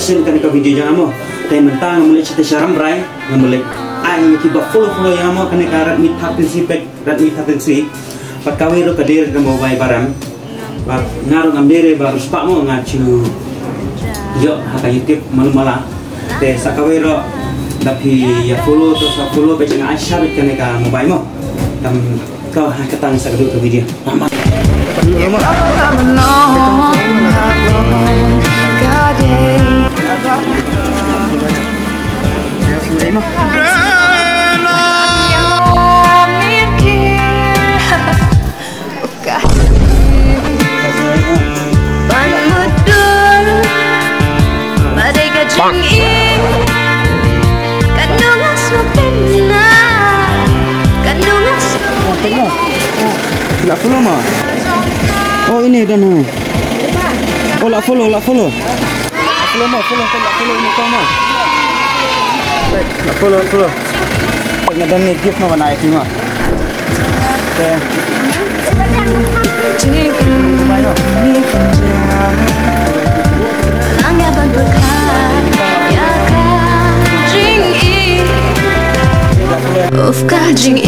send kan ka video jangan mo tay mentang mulai cerita syaram rai mulai ai tiba follow yang mo kan ka rat mit tapin si pek rat mit tapin si pakawi ro kadir ka mobile baram ba ngaru ngamdere ba ruspa mo ngacu yo haka YouTube malumala te sakawi ro tapi ya follow to sa follow pe jangan share kan ka mobile mo tam kau hakatan sa ke video mama Lak follow mah. Oh ini dan oh lak follow. Follow mah, follow ini kau mah. Lak follow. Nak dan ni gift mah naik ni mah. Okay. Of kajing